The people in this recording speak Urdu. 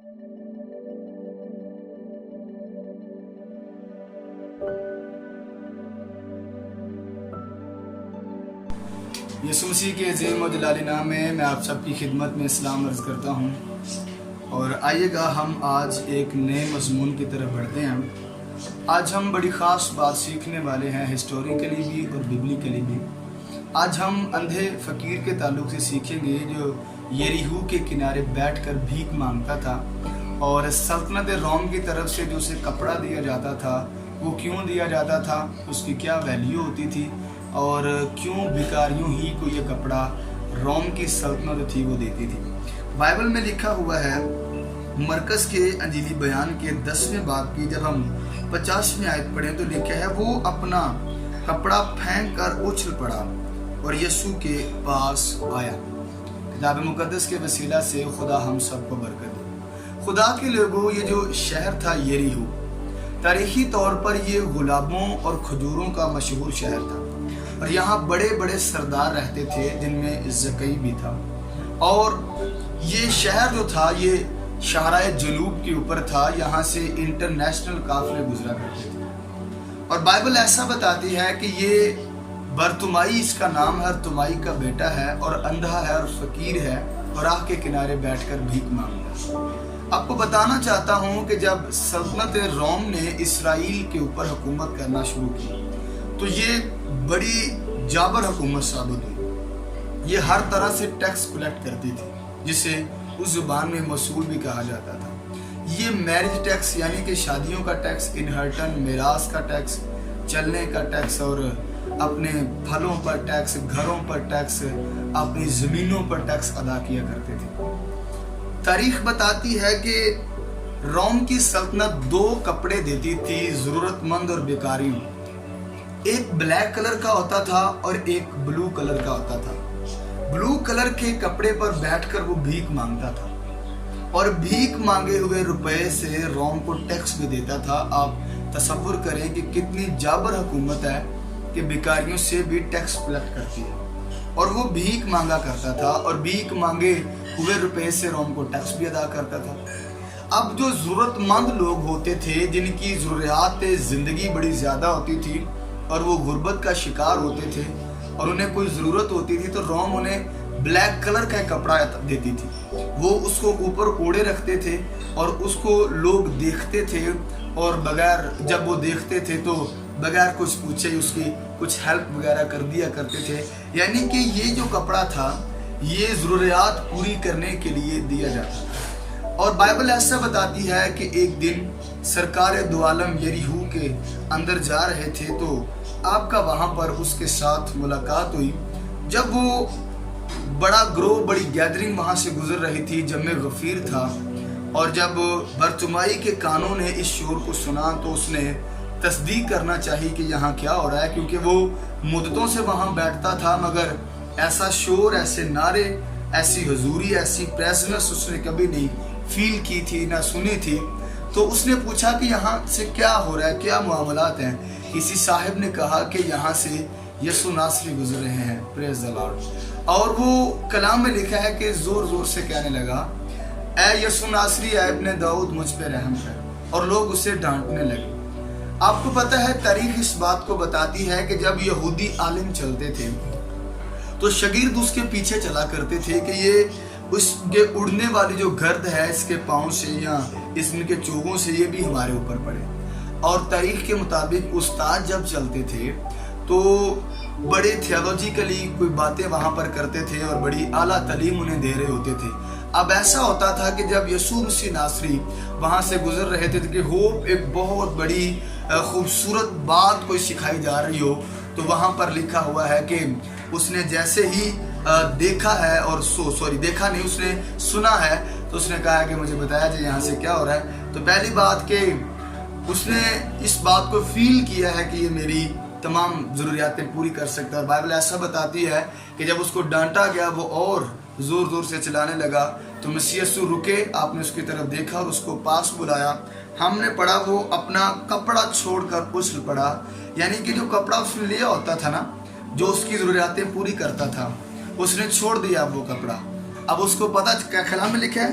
یسوع مسیح کے عظیم و جلالی نام میں میں آپ سب کی خدمت میں اسلام عرض کرتا ہوں، اور آئیے گا ہم آج ایک نئے مضمون کی طرف بڑھتے ہیں۔ آج ہم بڑی خاص بات سیکھنے والے ہیں، ہسٹوریکلی بھی اور ببلیکلی بھی۔ آج ہم اندھے فقیر کے تعلق سے سیکھیں گے جو یریہو کے کنارے بیٹھ کر بھیک مانگتا تھا، اور سلطنت روم کی طرف سے جو اسے کپڑا دیا جاتا تھا وہ کیوں دیا جاتا تھا، اس کی کیا ویلیو ہوتی تھی، اور کیوں بھکاریوں ہی کو یہ کپڑا روم کی سلطنت تھی وہ دیتی تھی۔ بائبل میں لکھا ہوا ہے، مرکز کے انجیلی بیان کے 10ویں باب کی جب ہم 50ویں آیت پڑھیں تو لکھا ہے، وہ اپنا کپڑا پھینک کر اچھل پڑا اور یسوع کے پاس آیا۔ کتاب مقدس کے وسیلہ سے خدا ہم سب کو برکت دے۔ خدا کے لوگوں، یہ جو شہر تھا یریہو، تاریخی طور پر یہ گلابوں اور کھجوروں کا مشہور شہر تھا، اور یہاں بڑے بڑے سردار رہتے تھے جن میں زکی بھی تھا، اور یہ شہر جو تھا یہ شاہراہ جنوب کے اوپر تھا، یہاں سے انٹرنیشنل قافلے گزرا کرتے تھے۔ اور بائبل ایسا بتاتی ہے کہ یہ برتمائی اس کا نام ہے، تمائی کا بیٹا ہے، اور اندھا ہے اور فقیر ہے، اور راہ کے کنارے بیٹھ کر بھیک مانگتا۔ آپ کو بتانا چاہتا ہوں کہ جب سلطنت روم نے اسرائیل کے اوپر حکومت کرنا شروع کی تو یہ بڑی جابر حکومت ثابت ہوئی۔ یہ ہر طرح سے ٹیکس کلیکٹ کرتی تھی، جسے اس زبان میں وصول بھی کہا جاتا تھا۔ یہ میرج ٹیکس یعنی کہ شادیوں کا ٹیکس، انہرٹن میراث کا ٹیکس، چلنے کا ٹیکس، اور اپنے پھلوں پر ٹیکس، گھروں پر ٹیکس، اپنی زمینوں پر ٹیکس ادا کیا کرتے تھے۔ تاریخ بتاتی ہے کہ روم کی سلطنت 2 کپڑے دیتی تھی ضرورت مند اور بیکاریوں، ایک بلیک کلر کا ہوتا تھا اور ایک بلو کلر کا ہوتا تھا۔ بلو کلر کے کپڑے پر بیٹھ کر وہ بھیک مانگتا تھا، اور بھیک مانگے ہوئے روپے سے روم کو ٹیکس بھی دیتا تھا۔ آپ تصور کریں کہ کتنی جابر حکومت ہے کہ بیکاریوں سے بھی ٹیکس کلیکٹ کرتی ہے، اور وہ بھیک مانگا کرتا تھا، اور بھیک مانگے ہوئے روپے سے روم کو ٹیکس بھی ادا کرتا تھا۔ اب جو ضرورت مند لوگ ہوتے تھے، جن کی ضروریات زندگی بڑی زیادہ ہوتی تھی اور وہ غربت کا شکار ہوتے تھے اور انہیں کوئی ضرورت ہوتی تھی، تو روم انہیں بلیک کلر کا کپڑا دیتی تھی۔ وہ اس کو اوپر اوڑے رکھتے تھے اور اس کو لوگ دیکھتے تھے، اور جب وہ دیکھتے تھے تو بغیر کچھ پوچھے اس کی کچھ ہیلپ وغیرہ کر دیا کرتے تھے۔ یعنی کہ یہ جو کپڑا تھا یہ ضروریات پوری کرنے کے لیے دیا جاتا تھا۔ اور بائبل ایسا بتاتی ہے کہ ایک دن سرکار دو عالم یریہو کے اندر جا رہے تھے تو آپ کا وہاں پر اس کے ساتھ ملاقات ہوئی۔ جب وہ بڑا گروہ، بڑی گیدرنگ وہاں سے گزر رہی تھی، جمع غفیر تھا، اور جب برتمائی کے کانوں نے اس شور کو سنا تو اس نے تصدیق کرنا چاہی کہ یہاں کیا ہو رہا ہے، کیونکہ وہ مدتوں سے وہاں بیٹھتا تھا مگر ایسا شور، ایسے نعرے، ایسی حضوری، ایسی پریزنس اس نے کبھی نہیں فیل کی تھی، نہ سنی تھی۔ تو اس نے پوچھا کہ یہاں سے کیا ہو رہا ہے، کیا معاملات ہیں۔ کسی صاحب نے کہا کہ یہاں سے یسوع ناصری گزر رہے ہیں، پریز دی لارڈ۔ اور وہ کلام میں لکھا ہے کہ زور زور سے کہنے لگا، اے یسوع ناصری، اے ابن داؤد، مجھ پہ رحم کر، اور لوگ اسے ڈانٹنے لگے۔ آپ کو پتہ ہے تاریخ اس بات کو بتاتی ہے کہ جب یہودی عالم چلتے تھے تو شاگرد اس کے پیچھے چلا کرتے تھے کہ یہ اس کے اڑنے والی جو گرد ہے اس کے پاؤں سے یا اس کے چوگوں سے یہ بھی ہمارے اوپر پڑے۔ اور تاریخ کے مطابق استاد جب چلتے تھے تو بڑے تھیولوجیکلی کوئی باتیں وہاں پر کرتے تھے اور بڑی اعلیٰ تعلیم انہیں دے رہے ہوتے تھے۔ اب ایسا ہوتا تھا کہ جب یسوع مسیح ناصری وہاں سے گزر رہے تھے کہ ہوپ ایک بہت بڑی خوبصورت بات کوئی سکھائی جا رہی ہو، تو وہاں پر لکھا ہوا ہے کہ اس نے جیسے ہی دیکھا ہے، اور دیکھا نہیں، اس نے سنا ہے، تو اس نے کہا ہے کہ مجھے بتایا جائے یہاں سے کیا ہو رہا ہے۔ تو پہلی بات کہ اس نے اس بات کو فیل کیا ہے کہ یہ میری تمام ضروریاتیں پوری کر سکتا ہے۔ اور بائبل ایسا بتاتی ہے کہ جب اس کو ڈانٹا گیا وہ اور زور زور سے چلانے لگا، تو مسیح یسوع رکے، آپ نے اس کی طرف دیکھا اور اس کو پاس بلایا۔ ہم نے پڑھا وہ اپنا کپڑا چھوڑ کر اچھل پڑا، یعنی کہ جو کپڑا اس نے لیا ہوتا تھا نا، جو اس کی ضروریاتیں پوری کرتا تھا، اس نے چھوڑ دیا وہ کپڑا۔ اب اس کو پتا کیا کلام میں لکھا ہے،